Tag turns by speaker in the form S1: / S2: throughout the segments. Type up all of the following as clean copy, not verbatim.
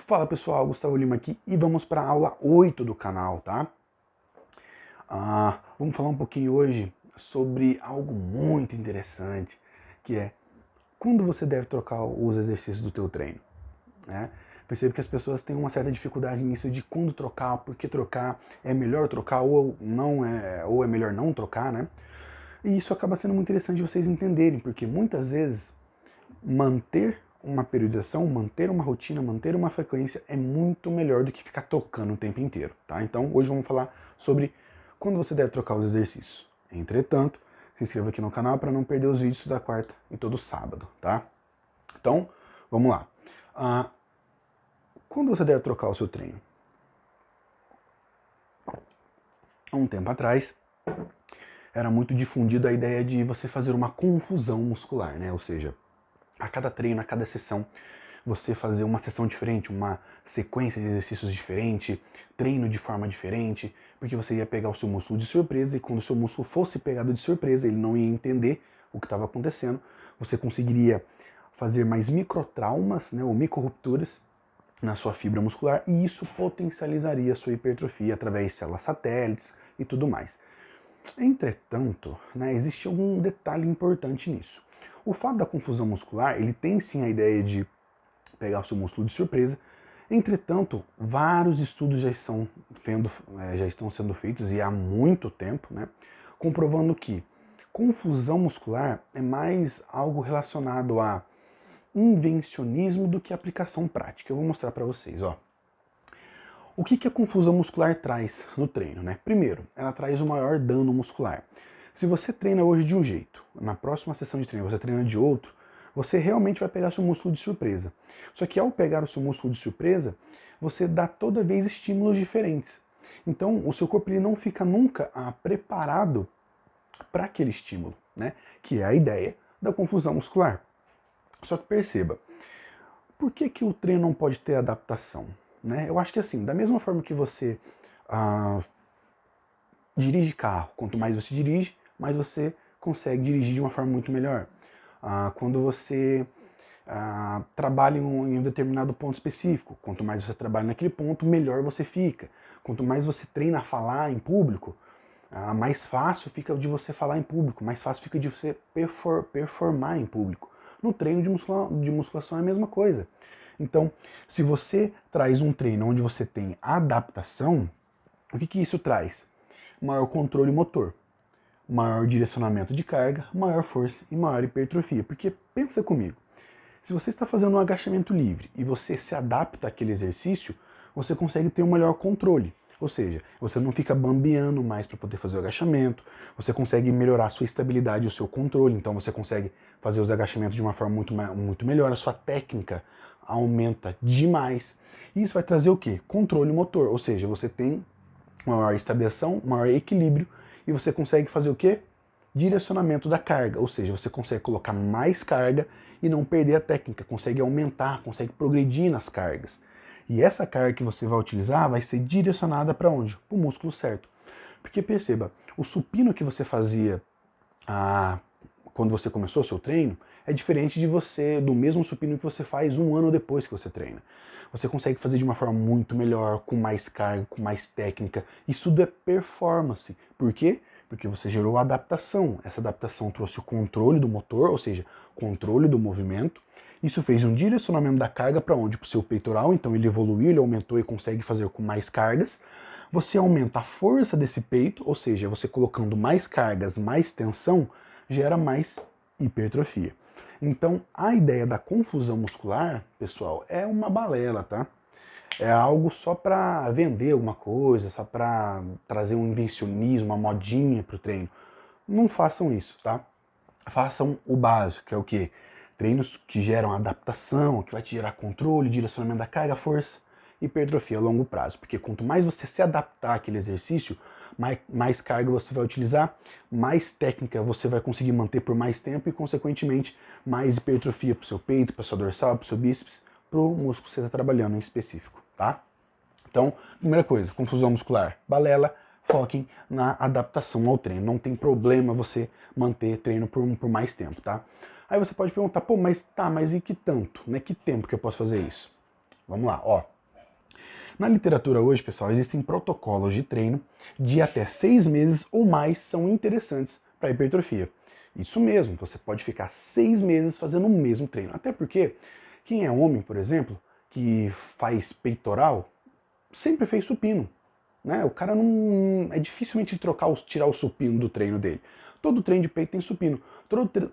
S1: Fala pessoal, Gustavo Lima aqui e vamos para a aula 8 do canal, tá? Vamos falar um pouquinho hoje sobre algo muito interessante, que é quando você deve trocar os exercícios do teu treino, né? Percebo que as pessoas têm uma certa dificuldade nisso de quando trocar, por que trocar, é melhor trocar ou é melhor não trocar, né? E isso acaba sendo muito interessante de vocês entenderem, porque muitas vezes manter uma periodização, manter uma rotina, manter uma frequência é muito melhor do que ficar trocando o tempo inteiro, tá? Então hoje vamos falar sobre quando você deve trocar os exercícios. Entretanto, se inscreva aqui no canal para não perder os vídeos da quarta e todo sábado, tá? Então, vamos lá. Quando você deve trocar o seu treino? Há um tempo atrás, era muito difundida a ideia de você fazer uma confusão muscular, né? Ou seja, a cada treino, a cada sessão, você fazer uma sessão diferente, uma sequência de exercícios diferente, treino de forma diferente, porque você ia pegar o seu músculo de surpresa e quando o seu músculo fosse pegado de surpresa, ele não ia entender o que estava acontecendo, você conseguiria fazer mais microtraumas, né, ou microrupturas na sua fibra muscular e isso potencializaria a sua hipertrofia através de células satélites e tudo mais. Entretanto, né, existe algum detalhe importante nisso. O fato da confusão muscular, ele tem sim a ideia de pegar o seu músculo de surpresa. Entretanto, vários estudos já estão sendo feitos e há muito tempo, né, comprovando que confusão muscular é mais algo relacionado a invencionismo do que aplicação prática. Eu vou mostrar para vocês, ó. O que a confusão muscular traz no treino, né? Primeiro, ela traz o maior dano muscular. Se você treina hoje de um jeito, na próxima sessão de treino você treina de outro, você realmente vai pegar seu músculo de surpresa. Só que ao pegar o seu músculo de surpresa, você dá toda vez estímulos diferentes. Então, o seu corpo ele não fica nunca preparado para aquele estímulo, né? Que é a ideia da confusão muscular. Só que perceba, por que o treino não pode ter adaptação? Né? Eu acho que assim, da mesma forma que você dirige carro, quanto mais você dirige, mais você consegue dirigir de uma forma muito melhor. Quando você trabalha em um determinado ponto específico, quanto mais você trabalha naquele ponto, melhor você fica. Quanto mais você treina a falar em público, mais fácil fica de você falar em público, mais fácil fica de você performar em público. No treino de musculação é a mesma coisa. Então, se você traz um treino onde você tem adaptação, o que isso traz? Maior controle motor, maior direcionamento de carga, maior força e maior hipertrofia. Porque pensa comigo, se você está fazendo um agachamento livre e você se adapta àquele exercício, você consegue ter um melhor controle. Ou seja, você não fica bambeando mais para poder fazer o agachamento, você consegue melhorar a sua estabilidade e o seu controle, então você consegue fazer os agachamentos de uma forma muito melhor, a sua técnica aumenta demais. E isso vai trazer o quê? Controle motor, ou seja, você tem maior estabilização, maior equilíbrio e você consegue fazer o quê? Direcionamento da carga, ou seja, você consegue colocar mais carga e não perder a técnica, consegue aumentar, consegue progredir nas cargas. E essa carga que você vai utilizar vai ser direcionada para onde? Para o músculo certo. Porque perceba, o supino que você fazia quando você começou o seu treino é diferente do mesmo supino que você faz um ano depois que você treina. Você consegue fazer de uma forma muito melhor, com mais carga, com mais técnica. Isso tudo é performance. Por quê? Porque você gerou adaptação. Essa adaptação trouxe o controle do motor, ou seja, controle do movimento. Isso fez um direcionamento da carga para onde? Para o seu peitoral, então ele evoluiu, ele aumentou e consegue fazer com mais cargas. Você aumenta a força desse peito, ou seja, você colocando mais cargas, mais tensão, gera mais hipertrofia. Então, a ideia da confusão muscular, pessoal, é uma balela, tá? É algo só para vender alguma coisa, só para trazer um invencionismo, uma modinha pro treino. Não façam isso, tá? Façam o básico, que é o quê? Treinos que geram adaptação, que vai te gerar controle, direcionamento da carga, força, hipertrofia a longo prazo. Porque quanto mais você se adaptar àquele exercício, mais carga você vai utilizar, mais técnica você vai conseguir manter por mais tempo e, consequentemente, mais hipertrofia para o seu peito, para sua dorsal, para o seu bíceps, para o músculo que você está trabalhando em específico, tá? Então, primeira coisa, confusão muscular, balela, foquem na adaptação ao treino. Não tem problema você manter treino por mais tempo, tá? Aí você pode perguntar, pô, mas e que tanto? Né? Que tempo que eu posso fazer isso? Vamos lá, ó. Na literatura hoje, pessoal, existem protocolos de treino de até 6 meses ou mais são interessantes para hipertrofia. Isso mesmo, você pode ficar 6 meses fazendo o mesmo treino. Até porque quem é homem, por exemplo, que faz peitoral, sempre fez supino. Né? O cara não. É dificilmente tirar o supino do treino dele. Todo treino de peito tem supino.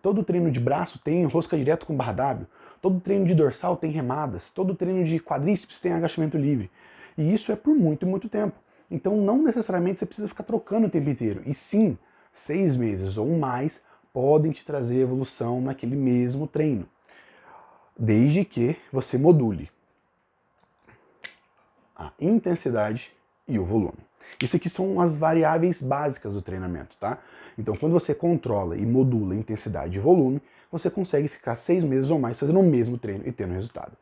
S1: Todo treino de braço tem rosca direto com barra W. Todo treino de dorsal tem remadas. Todo treino de quadríceps tem agachamento livre. E isso é por muito, muito tempo. Então não necessariamente você precisa ficar trocando o tempo inteiro. E sim, 6 meses ou mais podem te trazer evolução naquele mesmo treino. Desde que você module a intensidade e o volume. Isso aqui são as variáveis básicas do treinamento, tá? Então, quando você controla e modula intensidade e volume, você consegue ficar 6 meses ou mais fazendo o mesmo treino e tendo resultado.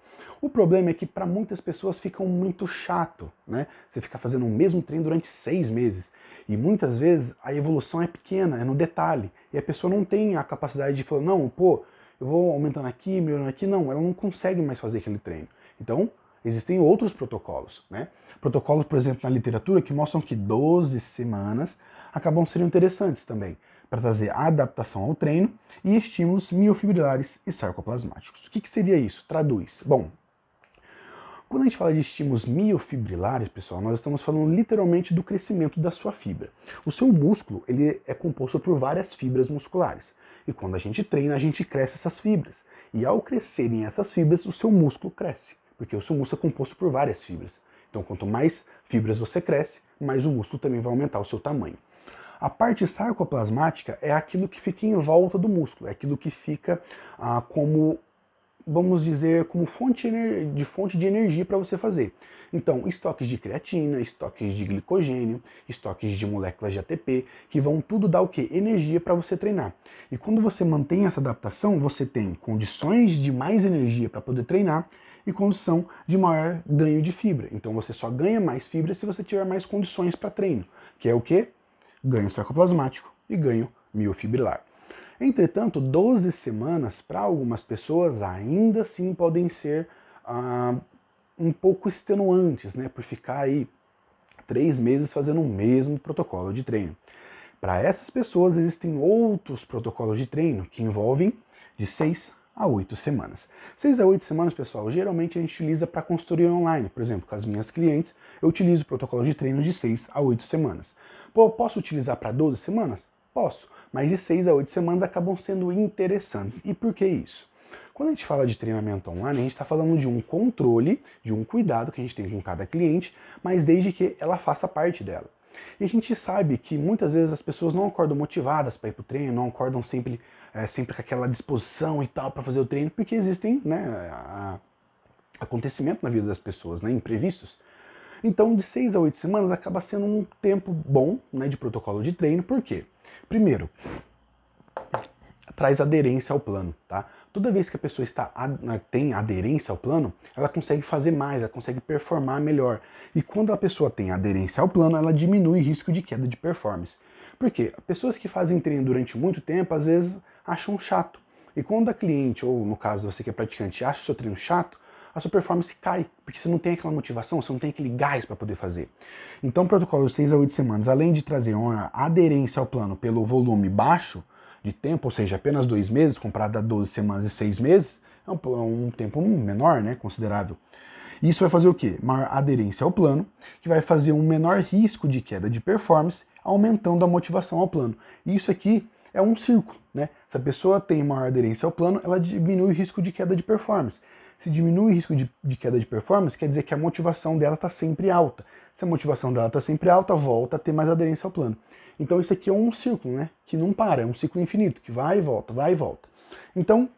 S1: O problema é que para muitas pessoas fica muito chato, né? Você ficar fazendo o mesmo treino durante 6 meses. E muitas vezes a evolução é pequena, é no detalhe. E a pessoa não tem a capacidade de falar, não, pô, eu vou aumentando aqui, melhorando aqui. Não, ela não consegue mais fazer aquele treino. Então, existem outros protocolos, né? Protocolos, por exemplo, na literatura que mostram que 12 semanas acabam sendo interessantes também, para trazer adaptação ao treino e estímulos miofibrilares e sarcoplasmáticos. O que seria isso? Traduz. Bom, quando a gente fala de estímulos miofibrilares, pessoal, nós estamos falando literalmente do crescimento da sua fibra. O seu músculo ele é composto por várias fibras musculares. E quando a gente treina, a gente cresce essas fibras. E ao crescerem essas fibras, o seu músculo cresce. Porque o seu músculo é composto por várias fibras. Então, quanto mais fibras você cresce, mais o músculo também vai aumentar o seu tamanho. A parte sarcoplasmática é aquilo que fica em volta do músculo, é aquilo que fica como, vamos dizer, como fonte de energia para você fazer. Então, estoques de creatina, estoques de glicogênio, estoques de moléculas de ATP, que vão tudo dar o quê? Energia para você treinar. E quando você mantém essa adaptação, você tem condições de mais energia para poder treinar e condição de maior ganho de fibra. Então você só ganha mais fibra se você tiver mais condições para treino, que é o quê? Ganho sarcoplasmático e ganho miofibrilar. Entretanto, 12 semanas para algumas pessoas ainda assim podem ser um pouco extenuantes, né? Por ficar aí 3 meses fazendo o mesmo protocolo de treino. Para essas pessoas existem outros protocolos de treino que envolvem de 6 a 8 semanas. 6 a 8 semanas, pessoal, geralmente a gente utiliza para consultoria online. Por exemplo, com as minhas clientes, eu utilizo o protocolo de treino de 6 a 8 semanas. Pô, posso utilizar para 12 semanas? Posso, mas de 6 a 8 semanas acabam sendo interessantes. E por que isso? Quando a gente fala de treinamento online, a gente está falando de um controle, de um cuidado que a gente tem com cada cliente, mas desde que ela faça parte dela. E a gente sabe que muitas vezes as pessoas não acordam motivadas para ir para o treino, não acordam sempre com aquela disposição e tal para fazer o treino, porque existem acontecimentos na vida das pessoas, né, imprevistos. Então, de 6 a 8 semanas acaba sendo um tempo bom, né, de protocolo de treino. Por quê? Primeiro, traz aderência ao plano, tá? Toda vez que a pessoa tem aderência ao plano, ela consegue fazer mais, ela consegue performar melhor. E quando a pessoa tem aderência ao plano, ela diminui o risco de queda de performance. Por quê? Pessoas que fazem treino durante muito tempo, às vezes acham chato. E quando a cliente, ou no caso você que é praticante, acha o seu treino chato, a sua performance cai, porque você não tem aquela motivação, você não tem aquele gás para poder fazer. Então o protocolo de 6 a 8 semanas, além de trazer uma aderência ao plano pelo volume baixo de tempo, ou seja, apenas 2 meses, comparado a 12 semanas e 6 meses, é um tempo menor, né, considerável. Isso vai fazer o quê? Maior aderência ao plano, que vai fazer um menor risco de queda de performance, aumentando a motivação ao plano. E isso aqui é um círculo, né? Se a pessoa tem maior aderência ao plano, ela diminui o risco de queda de performance. Se diminui o risco de queda de performance, quer dizer que a motivação dela está sempre alta. Se a motivação dela está sempre alta, volta a ter mais aderência ao plano. Então isso aqui é um círculo, né? Que não para, é um ciclo infinito, que vai e volta, vai e volta. Então,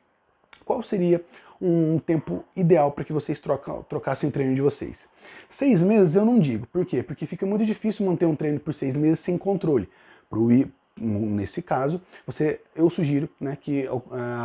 S1: qual seria um tempo ideal para que vocês trocassem o treino de vocês? 6 meses eu não digo. Por quê? Porque fica muito difícil manter um treino por 6 meses sem controle. Nesse caso, eu sugiro, né, que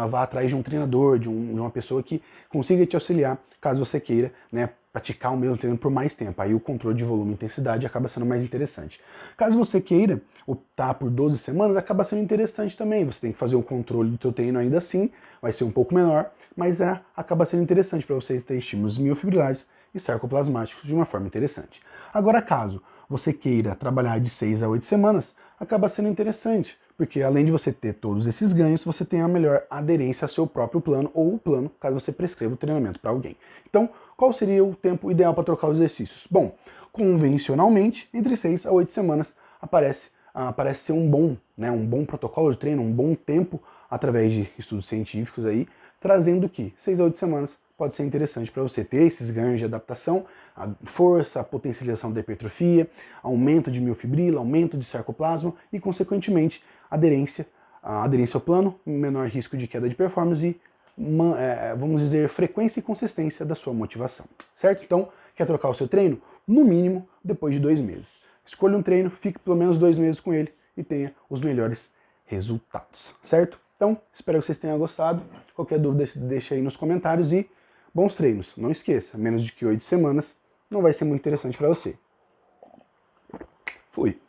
S1: vá atrás de um treinador, de uma pessoa que consiga te auxiliar, caso você queira, né, praticar o mesmo treino por mais tempo. Aí o controle de volume e intensidade acaba sendo mais interessante. Caso você queira optar por 12 semanas, acaba sendo interessante também. Você tem que fazer o controle do seu treino ainda assim, vai ser um pouco menor, mas acaba sendo interessante para você ter estímulos miofibrilares e sarcoplasmáticos de uma forma interessante. Agora, caso você queira trabalhar de 6 a 8 semanas, acaba sendo interessante, porque além de você ter todos esses ganhos, você tem a melhor aderência ao seu próprio plano ou o plano, caso você prescreva o treinamento para alguém. Então, qual seria o tempo ideal para trocar os exercícios? Bom, convencionalmente, entre 6 a 8 semanas parece ser um bom protocolo de treino, um bom tempo através de estudos científicos aí, trazendo que 6 a 8 semanas pode ser interessante para você ter esses ganhos de adaptação, a força, a potencialização da hipertrofia, aumento de miofibrila, aumento de sarcoplasma e, consequentemente, aderência ao plano, menor risco de queda de performance e, vamos dizer, frequência e consistência da sua motivação, certo? Então, quer trocar o seu treino? No mínimo, depois de 2 meses. Escolha um treino, fique pelo menos 2 meses com ele e tenha os melhores resultados, certo? Então, espero que vocês tenham gostado. Qualquer dúvida, deixa aí nos comentários e bons treinos. Não esqueça, menos de que 8 semanas não vai ser muito interessante para você. Fui!